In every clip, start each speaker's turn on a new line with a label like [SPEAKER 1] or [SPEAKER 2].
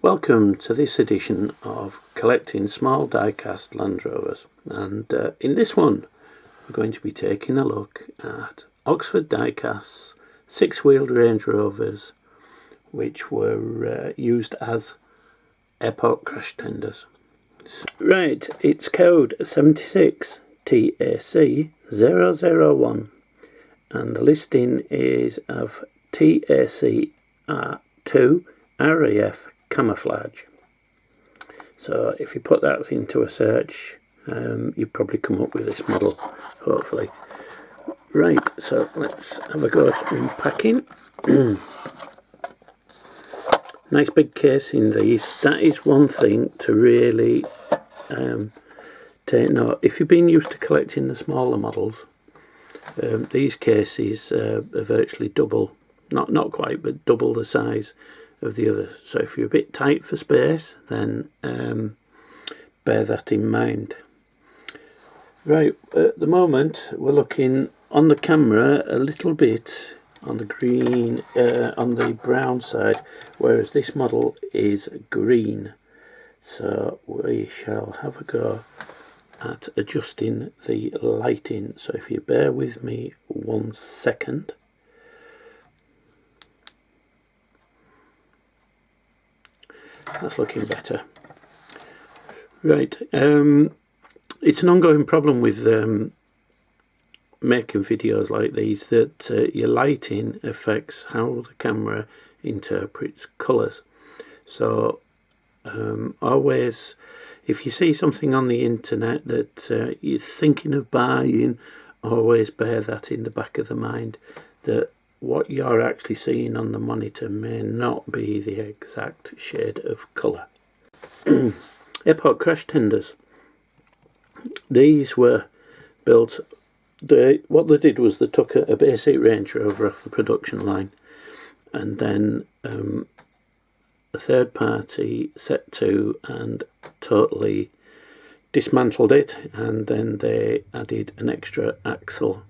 [SPEAKER 1] Welcome to this edition of Collecting Small Diecast Land Rovers, and in this one we're going to be taking a look at Oxford Diecast's six-wheeled Range Rovers which were used as airport crash tenders. Right, it's code 76 TAC 001 and the listing is of TAC R2 RAF camouflage. So if you put that into a search, you probably come up with this model, hopefully. Right, so let's have a go at unpacking. Nice big case in these. That is one thing to really take note. If you've been used to collecting the smaller models, these cases are virtually double, not quite, but double the size of the others. So if you're a bit tight for space, then bear that in mind. Right, at the moment we're looking on the camera a little bit on the green, on the brown side, whereas this model is green. So we shall have a go at adjusting the lighting. So if you bear with me 1 second. That's looking better. Right, it's an ongoing problem with making videos like these, that your lighting affects how the camera interprets colours. So always, if you see something on the internet that you're thinking of buying, always bear that in the back of the mind, that what you're actually seeing on the monitor may not be the exact shade of colour. Airport crash tenders. These were built, what they did was they took a basic Range Rover off the production line and then a third party set to and totally dismantled it, and then they added an extra axle.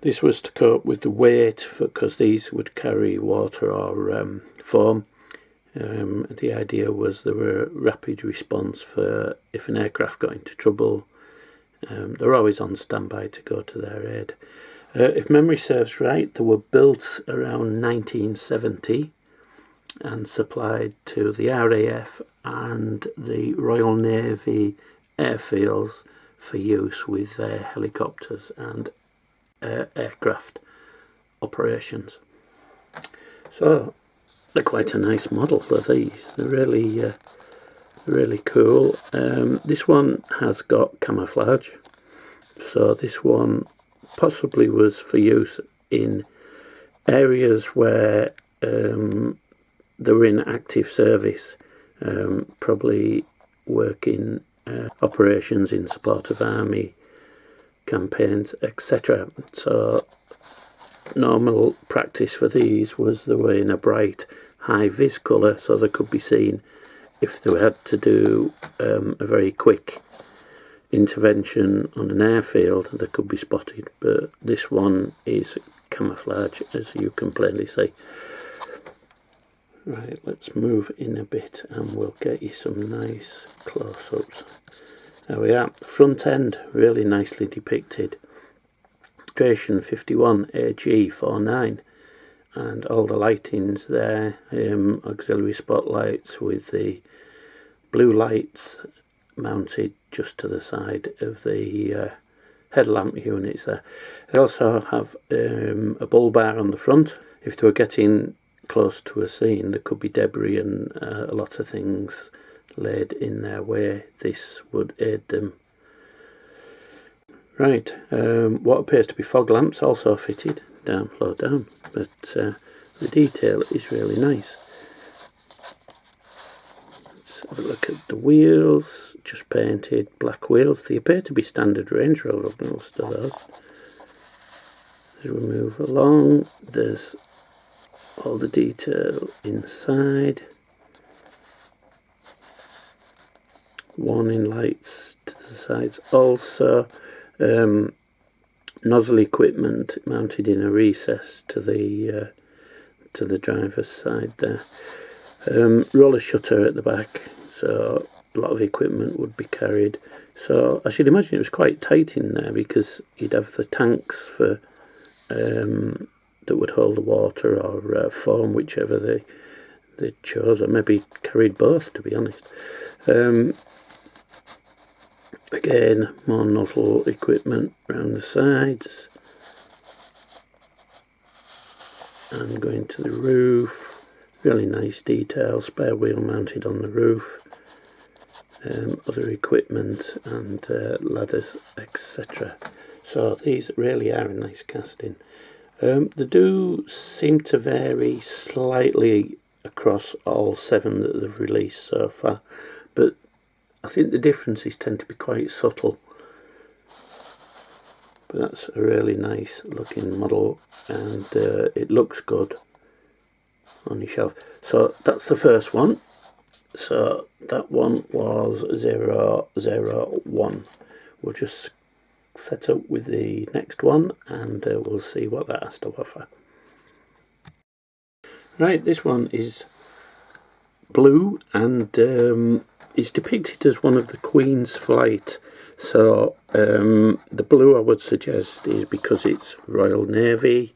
[SPEAKER 1] This was to cope with the weight, because these would carry water or foam. The idea was they were a rapid response for if an aircraft got into trouble. They're always on standby to go to their aid. If memory serves right, they were built around 1970 and supplied to the RAF and the Royal Navy airfields for use with their helicopters and aircraft operations. So they're quite a nice model for these. They're really cool. This one has got camouflage, so this one possibly was for use in areas where they were in active service, probably working operations in support of army campaigns, etc. So normal practice for these was they were in a bright high vis colour, so they could be seen if they had to do a very quick intervention on an airfield. They could be spotted, but this one is camouflage, as you can plainly see. Right, let's move in a bit and we'll get you some nice close-ups. There we are. Front end really nicely depicted. Registration 51 AG49, and all the lightings there, auxiliary spotlights with the blue lights mounted just to the side of the headlamp units there. They also have a bull bar on the front. If they were getting close to a scene, there could be debris and a lot of things laid in their way. This would aid them. Right, what appears to be fog lamps also fitted down, low down, but the detail is really nice. Let's have a look at the wheels, just painted black wheels. They appear to be standard Range Rover, most of those. As we move along, there's all the detail inside. Warning lights to the sides also. Nozzle equipment mounted in a recess to the driver's side there. Roller shutter at the back, so a lot of equipment would be carried. So I should imagine it was quite tight in there, because you'd have the tanks for that would hold the water or foam, whichever they chose, or maybe carried both, to be honest. Again, more nozzle equipment around the sides, and going to the roof. Really nice detail, spare wheel mounted on the roof, other equipment and ladders, etc. So these really are a nice casting. They do seem to vary slightly across all 7 that they've released so far, but I think the differences tend to be quite subtle. But that's a really nice looking model, and it looks good on your shelf. So that's the first one. So that one was 001. We'll just set up with the next one, and we'll see what that has to offer. Right, this one is blue, and is depicted as one of the Queen's flight. So the blue, I would suggest, is because it's Royal Navy.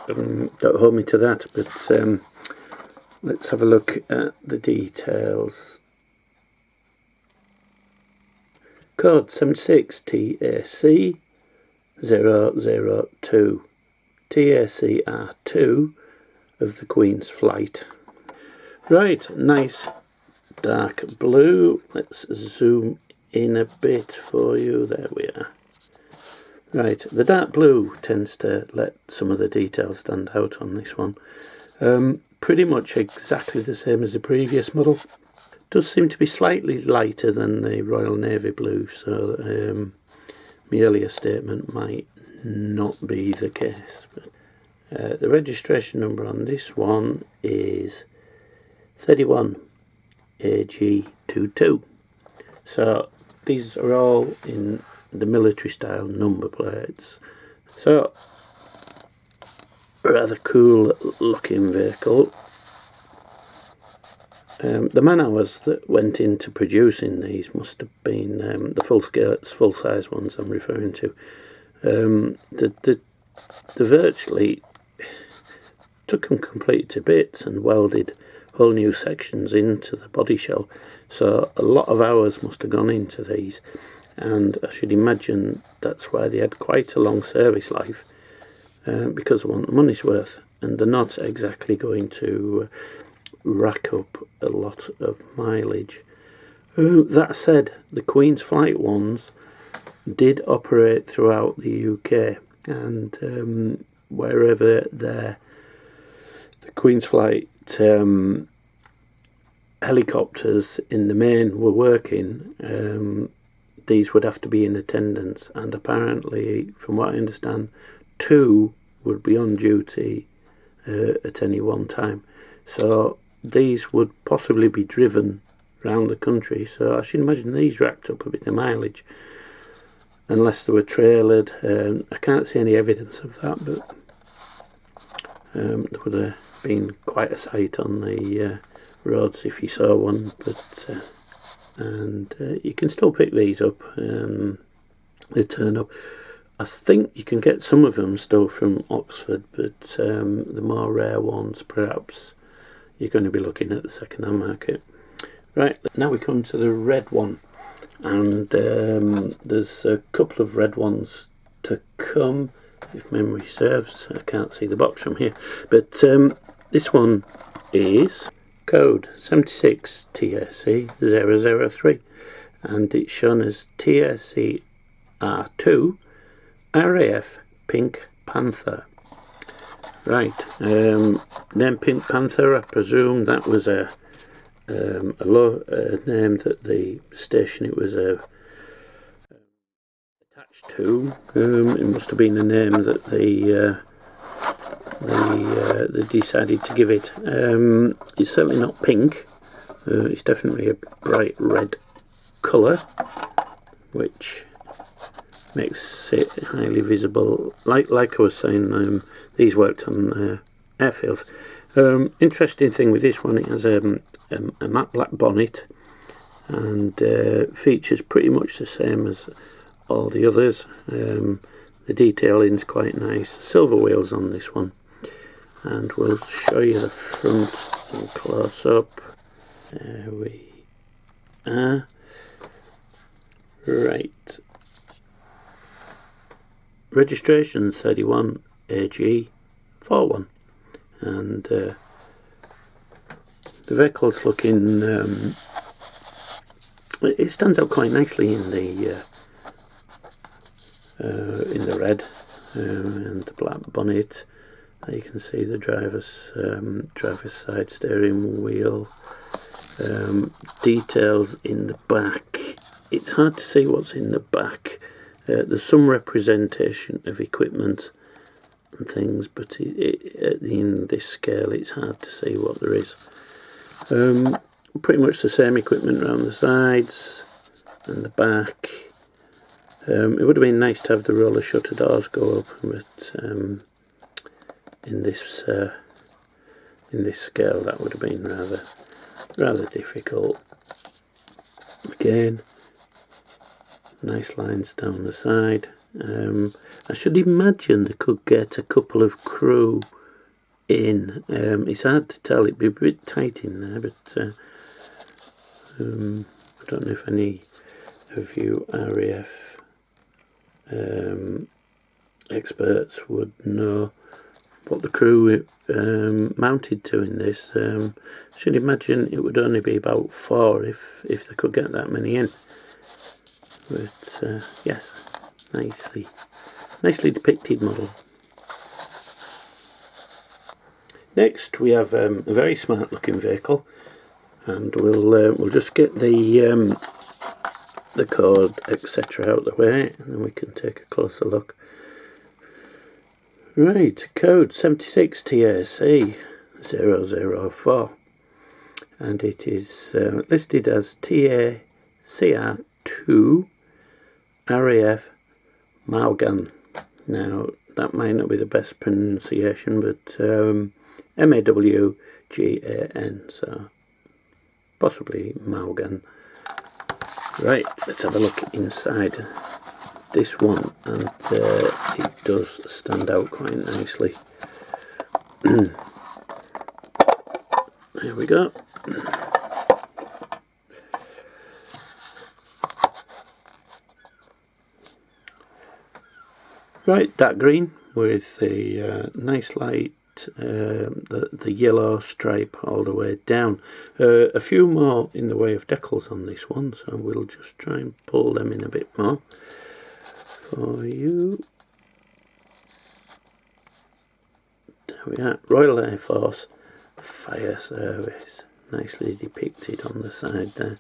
[SPEAKER 1] Don't hold me to that, but let's have a look at the details. Code 76 TAC 002. TAC R2 of the Queen's flight. Right, nice dark blue. Let's zoom in a bit for you. There we are. Right, the dark blue tends to let some of the details stand out on this one. Pretty much exactly the same as the previous model. Does seem to be slightly lighter than the Royal Navy blue, so my earlier statement might not be the case. But, the registration number on this one is 31 AG22. So these are all in the military style number plates. So rather cool looking vehicle. The man hours that went into producing these must have been the full size ones I'm referring to. They virtually took them completely to bits and welded whole new sections into the body shell. So a lot of hours must have gone into these, and I should imagine that's why they had quite a long service life, because they want the money's worth, and they're not exactly going to rack up a lot of mileage. That said, the Queen's flight ones did operate throughout the UK, and wherever the Queen's flight helicopters in the main were working, these would have to be in attendance, and apparently, from what I understand, 2 would be on duty at any one time. So these would possibly be driven around the country, so I should imagine these racked up a bit of mileage, unless they were trailered. I can't see any evidence of that, but there would have been quite a sight on the roads if you saw one. But and you can still pick these up. They turn up. I think you can get some of them still from Oxford, but the more rare ones, perhaps you're going to be looking at the second-hand market. Right, now we come to the red one, and there's a couple of red ones to come, if memory serves. I can't see the box from here, but this one is code 76 TSC 003, and it's shown as TSC R2 RAF Pink Panther. Right, name Pink Panther, I presume that was a name that the station it was attached to. It must have been a name that they decided to give it. It's certainly not pink. It's definitely a bright red colour, which makes it highly visible. Like I was saying, these worked on airfields. Interesting thing with this one, it has a matte black bonnet, and features pretty much the same as all the others. The detailing is quite nice. Silver wheels on this one, and we'll show you the front in close up. There we are. Right. Registration 31 AG 41, and the vehicle's looking. It stands out quite nicely in the red and the black bonnet. You can see the driver's side steering wheel. Details in the back. It's hard to see what's in the back. There's some representation of equipment and things, but in this scale it's hard to see what there is. Pretty much the same equipment around the sides and the back. It would have been nice to have the roller shutter doors go up, but in this scale that would have been rather difficult. Again, nice lines down the side. I should imagine they could get a couple of crew in. It's hard to tell, it'd be a bit tight in there, but I don't know if any of you RAF experts would know what the crew mounted to in this. Should imagine it would only be about 4 if they could get that many in. But yes, nicely depicted model. Next we have a very smart looking vehicle, and we'll just get the code etc out of the way, and then we can take a closer look. Right, code 76 TAC 004, and it is listed as TACR2 RAF Maugan. Now that might not be the best pronunciation, but MAWGAN, so possibly Maugan. Right, let's have a look inside this one, and it does stand out quite nicely. There we go. Right, dark green with the nice light, the yellow stripe all the way down. A few more in the way of decals on this one, so we'll just try and pull them in a bit more for you. There we are. Royal Air Force Fire Service, nicely depicted on the side there.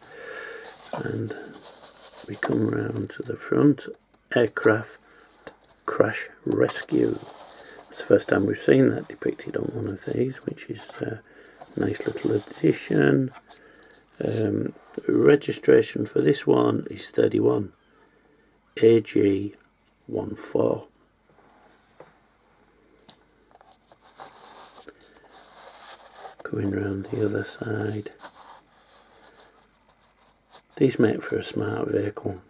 [SPEAKER 1] And we come round to the front. Aircraft Crash Rescue. It's the first time we've seen that depicted on one of these, which is a nice little addition. Registration for this one is 31 AG 14. Going round the other side. These make for a smart vehicle.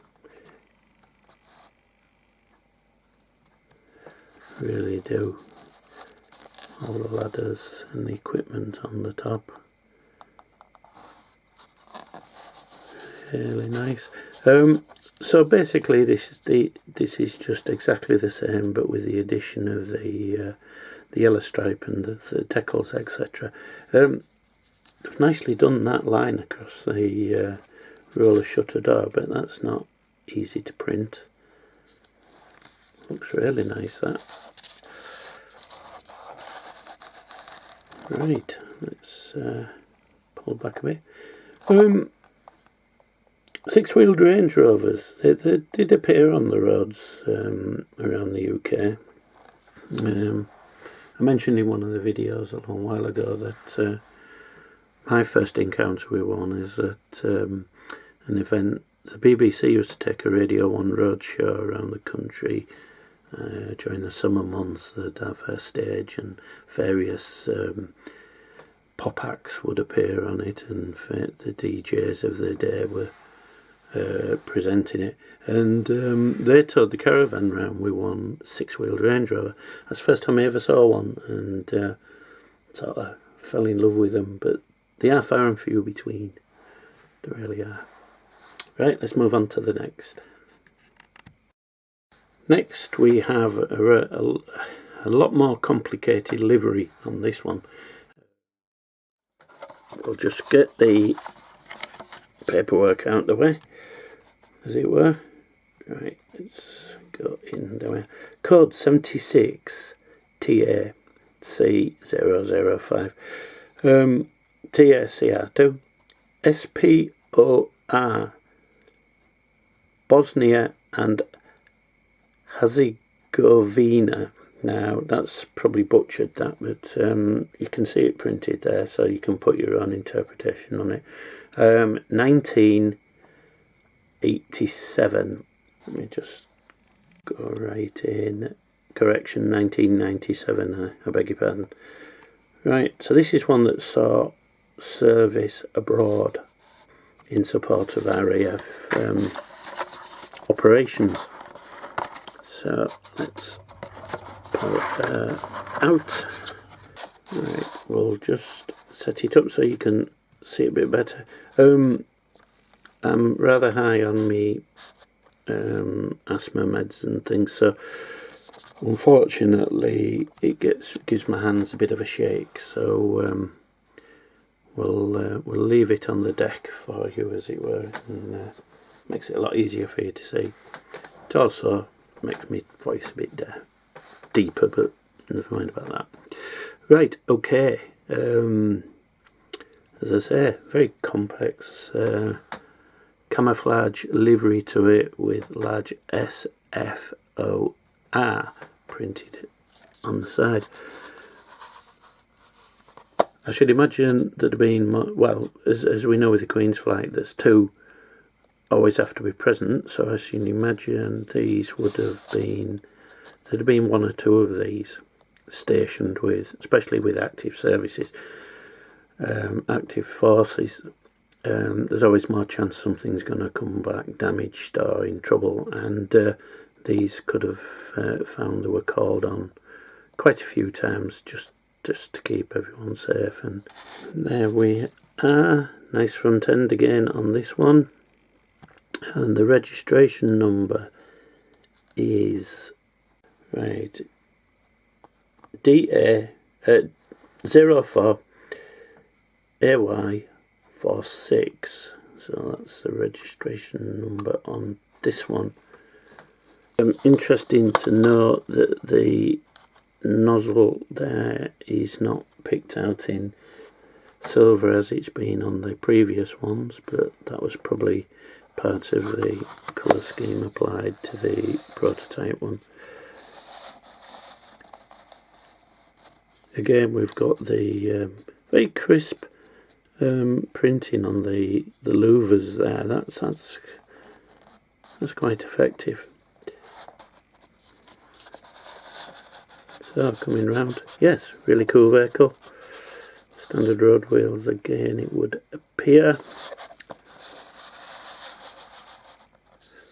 [SPEAKER 1] Really do. All the ladders and the equipment on the top. Really nice. So basically this is just exactly the same, but with the addition of the yellow stripe and the decals, etc. They've nicely done that line across the roller shutter door, but that's not easy to print. Looks really nice, that. Right, let's pull back a bit. 6-wheeled Range Rovers, they did appear on the roads around the UK. I mentioned in one of the videos a long while ago that my first encounter with one is at an event. The BBC used to take a Radio 1 road show around the country during the summer months. They'd have a stage and various pop acts would appear on it, and the DJs of the day were presenting it, and they towed the caravan round with one 6-wheeled Range Rover. That's the first time I ever saw one, and sort of fell in love with them, but they are far and few between. They really are. Right, let's move on to the next. Next we have a lot more complicated livery on this one. We'll just get the paperwork out of the way, as it were. Right, let's go in there. Code 76 TAC005. TACR2 SPOR Bosnia and Herzegovina. Now that's probably butchered that, but you can see it printed there, so you can put your own interpretation on it. 1987. Let me just go right in. Correction, 1997. I beg your pardon. Right, so this is one that saw service abroad in support of RAF operations. So let's pull it out. Right, we'll just set it up so you can see it a bit better. I'm rather high on me asthma meds and things, so unfortunately it gives my hands a bit of a shake. So we'll leave it on the deck for you, as it were, and makes it a lot easier for you to see. It also makes my voice a bit deeper, but never mind about that. Right, okay. As I say, very complex camouflage livery to it with large SFOR printed on the side. I should imagine there'd have been more, well, as we know with the Queen's flight, there's two always have to be present, so I should imagine these would have been, there'd have been one or two of these stationed with, especially with active services, active forces. There's always more chance something's going to come back damaged or in trouble, and these could have found they were called on quite a few times just to keep everyone safe. And there we are, nice front end again on this one, and the registration number is right DA04 AY46. So that's the registration number on this one. Interesting to note that the nozzle there is not picked out in silver as it's been on the previous ones, but that was probably part of the colour scheme applied to the prototype one. Again, we've got the very crisp printing on the louvers there. That's quite effective. So coming round, yes, really cool vehicle. Standard road wheels again, it would appear.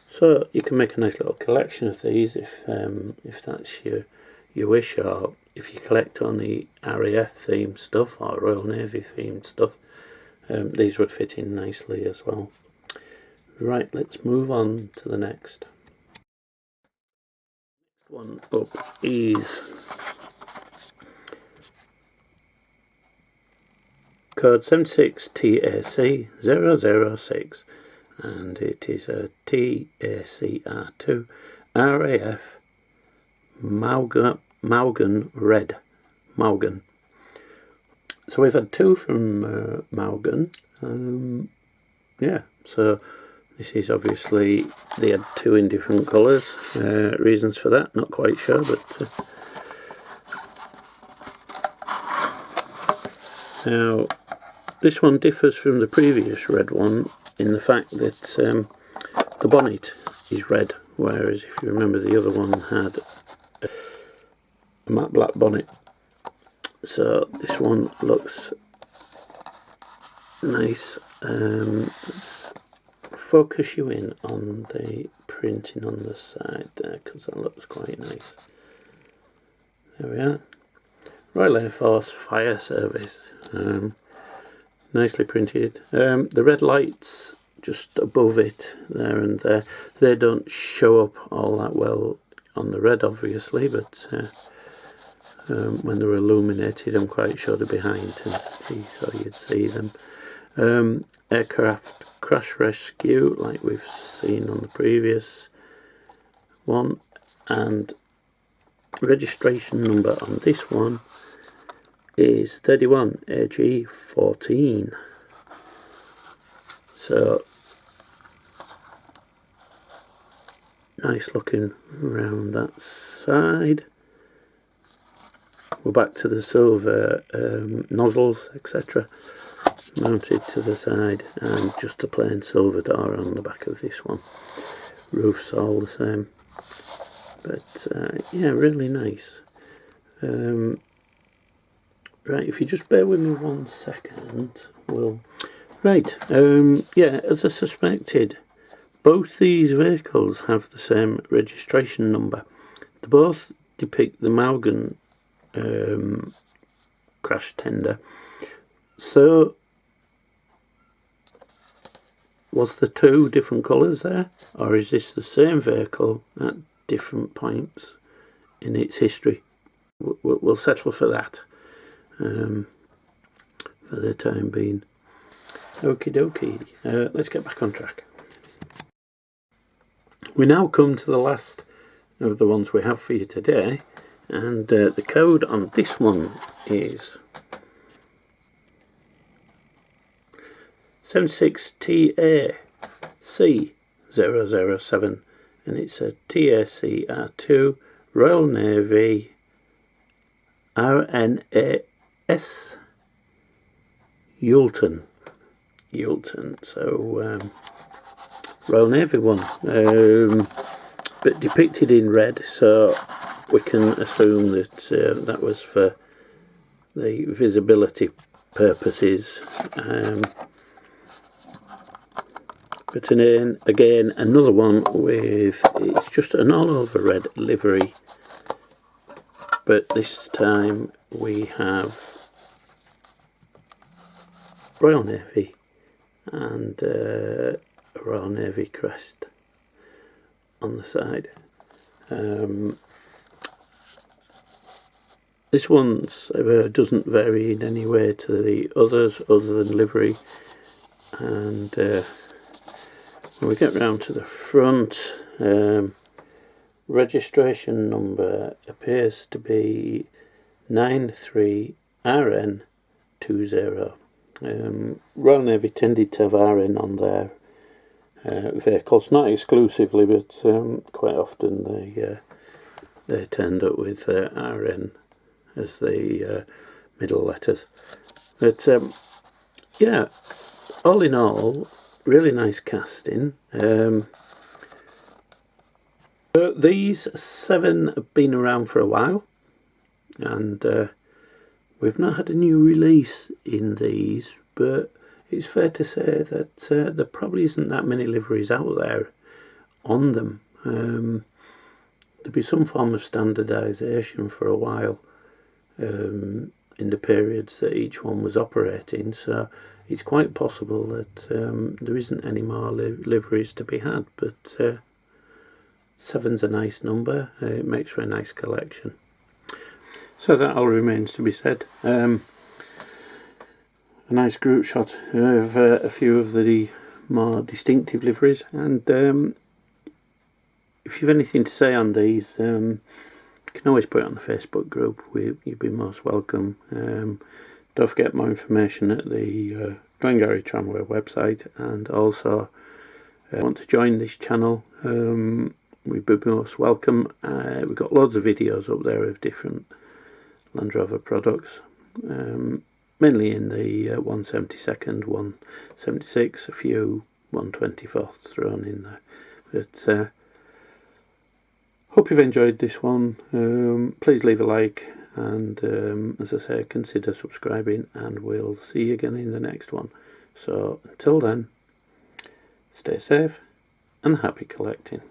[SPEAKER 1] So you can make a nice little collection of these if that's your wish, or if you collect only RAF themed stuff or Royal Navy themed stuff. These would fit in nicely as well. Right, let's move on to the next. Next one up is code 76TAC006, and it is a TACR2 RAF Maugan Red. Maugan. So we've had two from Maugan. Yeah, so this is obviously, they had two in different colours. Reasons for that, not quite sure, but now this one differs from the previous red one in the fact that the bonnet is red, whereas if you remember the other one had a matte black bonnet. So this one looks nice. Let's focus you in on the printing on the side there, because that looks quite nice. There we are. Royal Air Force Fire Service. Nicely printed. The red lights just above it there and there, they don't show up all that well on the red obviously, but when they're illuminated I'm quite sure they're high intensity, so you'd see them. Aircraft crash rescue like we've seen on the previous one, and registration number on this one is 31 AG 14. So nice looking around that side. We're back to the silver nozzles, etc., mounted to the side, and just a plain silver door on the back of this one. Roof's all the same, but yeah, really nice. Right, if you just bear with me 1 second, we'll... Right, yeah, as I suspected, both these vehicles have the same registration number. They both depict the Maugan crash tender. So, was there two different colours there, or is this the same vehicle at different points in its history? We'll settle for that for the time being. Okie dokie, let's get back on track. We now come to the last of the ones we have for you today, and the code on this one is 76TAC007, and it's a TACR2 Royal Navy RNAS Yulton, so Royal Navy one, but depicted in red, so we can assume that that was for the visibility purposes. But again, another one with, it's just an all over red livery, but this time we have Royal Navy and a Royal Navy crest on the side. This one's doesn't vary in any way to the others other than livery, and when we get round to the front, registration number appears to be 93RN20. Royal Navy tended to have RN on their vehicles, not exclusively, but quite often they turned up with RN as the middle letters. But yeah, all in all, really nice casting. These 7 have been around for a while, and we've not had a new release in these, but it's fair to say that there probably isn't that many liveries out there on them. There'll be some form of standardisation for a while in the periods that each one was operating, so it's quite possible that there isn't any more liveries to be had, but 7's a nice number. It makes for a nice collection. So that all remains to be said. A nice group shot of a few of the more distinctive liveries, and if you've anything to say on these, you can always put it on the Facebook group. You'd be most welcome. Don't forget more information at the Glengarry Tramway website, and also want to join this channel, we'd be most welcome. We've got loads of videos up there of different Land Rover products, mainly in the 172nd, 176, a few 124s thrown in there. But hope you've enjoyed this one. Please leave a like, and as I say, consider subscribing, and we'll see you again in the next one. So until then, stay safe and happy collecting.